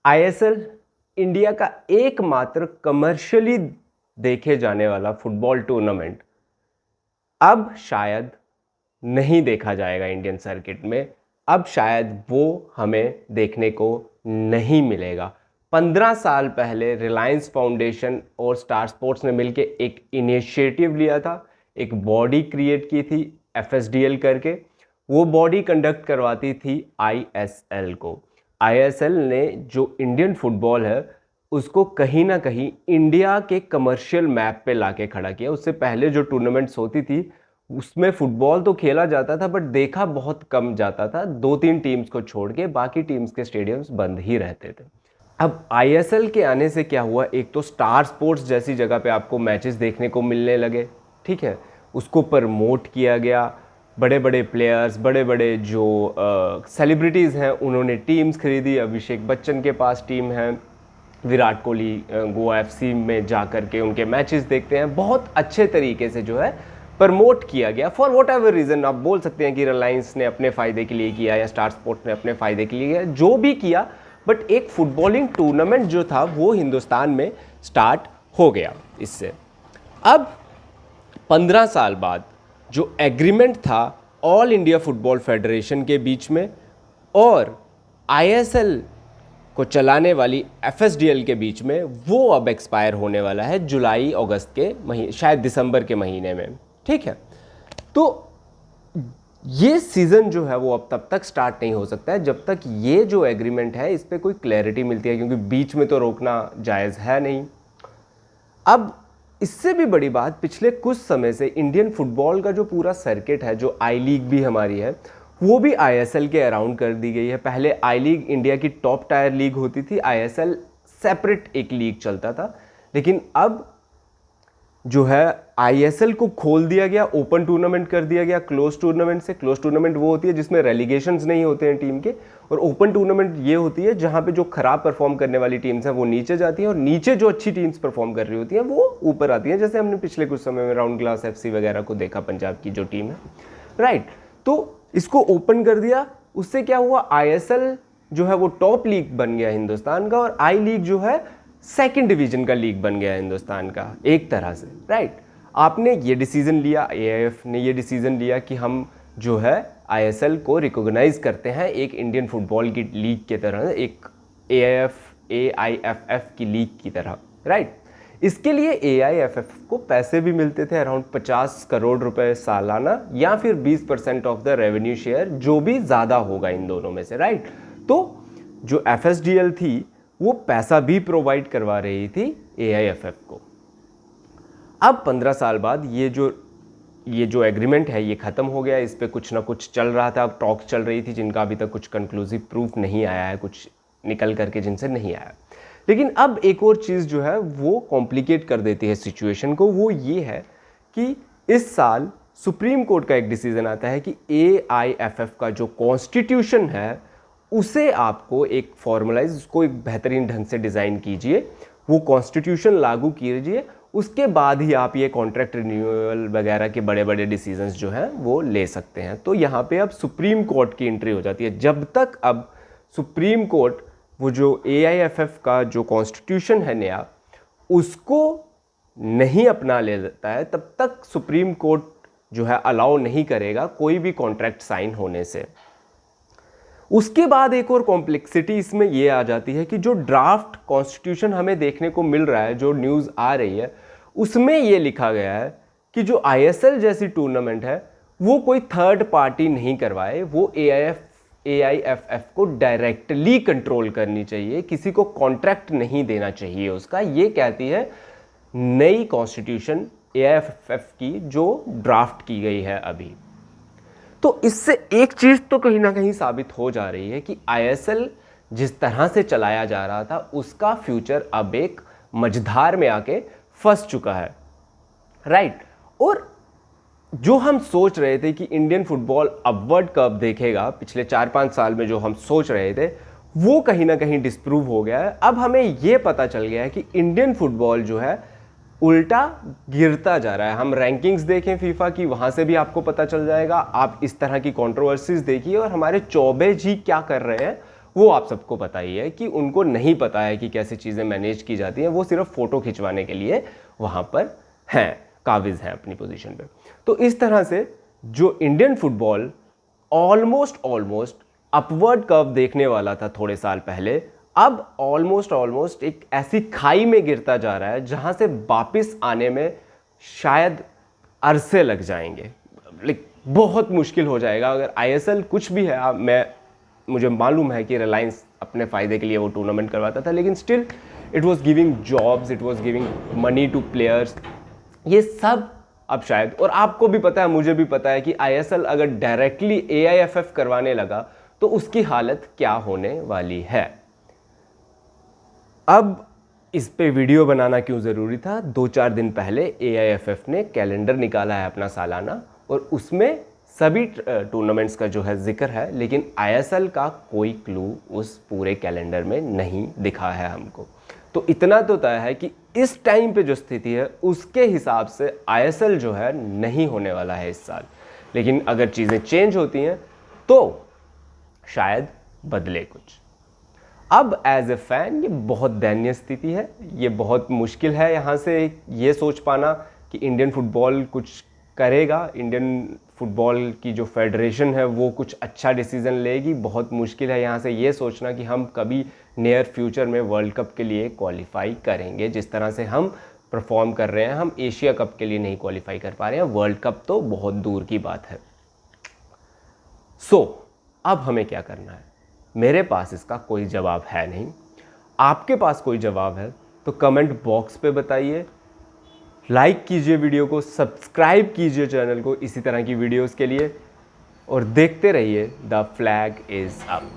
ISL India का एकमात्र commercially देखे जाने वाला फुटबॉल टूर्नामेंट अब शायद नहीं देखा जाएगा इंडियन सर्किट में। अब शायद वो हमें देखने को नहीं मिलेगा। 15 साल पहले रिलायंस फाउंडेशन और स्टार स्पोर्ट्स ने मिलकर एक इनिशिएटिव लिया था, एक बॉडी क्रिएट की थी एफएसडीएल करके। वो बॉडी कंडक्ट करवाती थी आईएसएल को। आईएसएल ने जो इंडियन फुटबॉल है उसको कहीं ना कहीं इंडिया के कमर्शियल मैप पे लाके खड़ा किया। उससे पहले जो टूर्नामेंट्स होती थी उसमें फुटबॉल तो खेला जाता था बट देखा बहुत कम जाता था। 2-3 टीम्स को छोड़ के बाकी टीम्स के स्टेडियम्स बंद ही रहते थे। अब आईएसएल के आने से क्या हुआ, एक तो स्टार स्पोर्ट्स जैसी जगह पे आपको मैचेस देखने को मिलने लगे, ठीक है, उसको प्रमोट किया गया। बड़े बड़े प्लेयर्स, बड़े बड़े जो सेलिब्रिटीज़ हैं उन्होंने टीम्स खरीदी। अभिषेक बच्चन के पास टीम है, विराट कोहली गोवा एफसी में जा कर के उनके मैचेस देखते हैं। बहुत अच्छे तरीके से जो है प्रमोट किया गया। फॉर वॉट एवर रीज़न, आप बोल सकते हैं कि रिलायंस ने अपने फ़ायदे के लिए किया या स्टार स्पोर्ट्स ने अपने फ़ायदे के लिए किया, जो भी किया, बट एक फुटबॉलिंग टूर्नामेंट जो था वो हिंदुस्तान में स्टार्ट हो गया इससे। अब 15 साल बाद जो एग्रीमेंट था ऑल इंडिया फुटबॉल फेडरेशन के बीच में और आईएसएल को चलाने वाली एफएसडीएल के बीच में, वो अब एक्सपायर होने वाला है जुलाई अगस्त के महीने, शायद दिसंबर के महीने में, ठीक है। तो ये सीज़न जो है वो अब तब तक स्टार्ट नहीं हो सकता है जब तक ये जो एग्रीमेंट है इस पर कोई क्लैरिटी मिलती है, क्योंकि बीच में तो रोकना जायज़ है नहीं। अब इससे भी बड़ी बात, पिछले कुछ समय से इंडियन फुटबॉल का जो पूरा सर्किट है, जो आई लीग भी हमारी है, वो भी आईएसएल के अराउंड कर दी गई है। पहले आई लीग इंडिया की टॉप टायर लीग होती थी, आईएसएल सेपरेट एक लीग चलता था। लेकिन अब जो है आईएसएल को खोल दिया गया, ओपन टूर्नामेंट कर दिया गया क्लोज टूर्नामेंट से। क्लोज टूर्नामेंट वो होती है जिसमें रेलीगेशंस नहीं होते हैं टीम के, और ओपन टूर्नामेंट ये होती है जहां पे जो खराब परफॉर्म करने वाली टीम्स हैं वो नीचे जाती हैं और नीचे जो अच्छी टीम्स परफॉर्म कर रही होती हैं वो ऊपर आती हैं। जैसे हमने पिछले कुछ समय में राउंड ग्लास एफसी वगैरह को देखा, पंजाब की जो टीम है, राइट। तो इसको ओपन कर दिया, उससे क्या हुआ, आईएसएल जो है वो टॉप लीग बन गया हिंदुस्तान का, और आई लीग जो है सेकंड डिवीजन का लीग बन गया हिंदुस्तान का एक तरह से, राइट। आपने ये डिसीजन लिया, एआईएफ ने ये डिसीजन लिया कि हम जो है आईएसएल को रिकॉग्नाइज करते हैं एक इंडियन फुटबॉल की लीग की तरह, एक एआईएफएफ की लीग की तरह, राइट। इसके लिए एआईएफएफ को पैसे भी मिलते थे, अराउंड 50 करोड़ रुपए सालाना, या फिर 20% ऑफ द रेवेन्यू शेयर, जो भी ज़्यादा होगा इन दोनों में से, राइट। तो जो एफएसडीएल थी वो पैसा भी प्रोवाइड करवा रही थी एआईएफएफ को। अब 15 साल बाद ये जो एग्रीमेंट है ये ख़त्म हो गया। इस पे कुछ ना कुछ चल रहा था, अब टॉक्स चल रही थी जिनका अभी तक कुछ कंक्लूसिव प्रूफ नहीं आया है, कुछ निकल करके जिनसे नहीं आया। लेकिन अब एक और चीज़ जो है वो कॉम्प्लिकेट कर देती है सिचुएशन को, वो ये है कि इस साल सुप्रीम कोर्ट का एक डिसीजन आता है कि एआईएफएफ का जो कॉन्स्टिट्यूशन है उसे आपको एक फॉर्मुलाइज, उसको एक बेहतरीन ढंग से डिज़ाइन कीजिए, वो कॉन्स्टिट्यूशन लागू कीजिए, उसके बाद ही आप ये कॉन्ट्रैक्ट रिन्यूअल वगैरह के बड़े बड़े डिसीजंस जो हैं वो ले सकते हैं। तो यहाँ पे अब सुप्रीम कोर्ट की एंट्री हो जाती है। जब तक अब सुप्रीम कोर्ट वो जो एआईएफएफ का जो कॉन्स्टिट्यूशन है नया उसको नहीं अपना लेता है, तब तक सुप्रीम कोर्ट जो है अलाउ नहीं करेगा कोई भी कॉन्ट्रैक्ट साइन होने से। उसके बाद एक और कॉम्प्लेक्सिटी इसमें ये आ जाती है कि जो ड्राफ्ट कॉन्स्टिट्यूशन हमें देखने को मिल रहा है, जो न्यूज़ आ रही है, उसमें ये लिखा गया है कि जो आईएसएल जैसी टूर्नामेंट है वो कोई थर्ड पार्टी नहीं करवाए, वो एआईएफएफ को डायरेक्टली कंट्रोल करनी चाहिए, किसी को कॉन्ट्रैक्ट नहीं देना चाहिए उसका। ये कहती है नई कॉन्स्टिट्यूशन एआईएफएफ की जो ड्राफ्ट की गई है अभी। तो इससे एक चीज़ तो कहीं ना कहीं साबित हो जा रही है कि आईएसएल जिस तरह से चलाया जा रहा था उसका फ्यूचर अब एक मझधार में आके फंस चुका है, राइट। और जो हम सोच रहे थे कि इंडियन फुटबॉल अपवर्ड कर्व देखेगा, पिछले 4-5 साल में जो हम सोच रहे थे वो कहीं ना कहीं डिस्प्रूव हो गया है। अब हमें ये पता चल गया है कि इंडियन फुटबॉल जो है उल्टा गिरता जा रहा है। हम रैंकिंग्स देखें फीफा की, वहाँ से भी आपको पता चल जाएगा। आप इस तरह की कंट्रोवर्सीज देखिए और हमारे चौबे जी क्या कर रहे हैं वो आप सबको पता ही है कि उनको नहीं पता है कि कैसे चीज़ें मैनेज की जाती हैं, वो सिर्फ फ़ोटो खिंचवाने के लिए वहाँ पर हैं, काबिज़ हैं अपनी पोजीशन पे। तो इस तरह से जो Indian football almost upward curve देखने वाला था थोड़े साल पहले, अब ऑलमोस्ट एक ऐसी खाई में गिरता जा रहा है जहाँ से वापस आने में शायद अरसे लग जाएंगे। लाइक बहुत मुश्किल हो जाएगा। अगर आईएसएल कुछ भी है, मुझे मालूम है कि रिलायंस अपने फ़ायदे के लिए वो टूर्नामेंट करवाता था, लेकिन still it was giving jobs, it was giving money two players. ये सब अब शायद, और आपको भी पता है, मुझे भी पता है कि आईएसएल अगर डायरेक्टली एआईएफएफ करवाने लगा तो उसकी हालत क्या होने वाली है। अब इस पे वीडियो बनाना क्यों ज़रूरी था? 2-4 दिन पहले एआईएफएफ ने कैलेंडर निकाला है अपना सालाना, और उसमें सभी टूर्नामेंट्स का जो है जिक्र है, लेकिन आईएसएल का कोई क्लू उस पूरे कैलेंडर में नहीं दिखा है हमको। तो इतना तो तय है कि इस टाइम पे जो स्थिति है उसके हिसाब से आईएसएल जो है नहीं होने वाला है इस साल। लेकिन अगर चीज़ें चेंज होती हैं तो शायद बदले कुछ। अब एज ए फैन ये बहुत दयनीय स्थिति है, ये बहुत मुश्किल है यहाँ से ये सोच पाना कि इंडियन फुटबॉल कुछ करेगा, इंडियन फुटबॉल की जो फेडरेशन है वो कुछ अच्छा डिसीज़न लेगी। बहुत मुश्किल है यहाँ से ये सोचना कि हम कभी नियर फ्यूचर में वर्ल्ड कप के लिए क्वालिफाई करेंगे। जिस तरह से हम परफॉर्म कर रहे हैं, हम एशिया कप के लिए नहीं क्वालिफाई कर पा रहे हैं, वर्ल्ड कप तो बहुत दूर की बात है। अब हमें क्या करना है? मेरे पास इसका कोई जवाब है नहीं। आपके पास कोई जवाब है तो कमेंट बॉक्स पे बताइए, लाइक कीजिए वीडियो को, सब्सक्राइब कीजिए चैनल को इसी तरह की वीडियोस के लिए, और देखते रहिए द फ्लैग इज़ अप।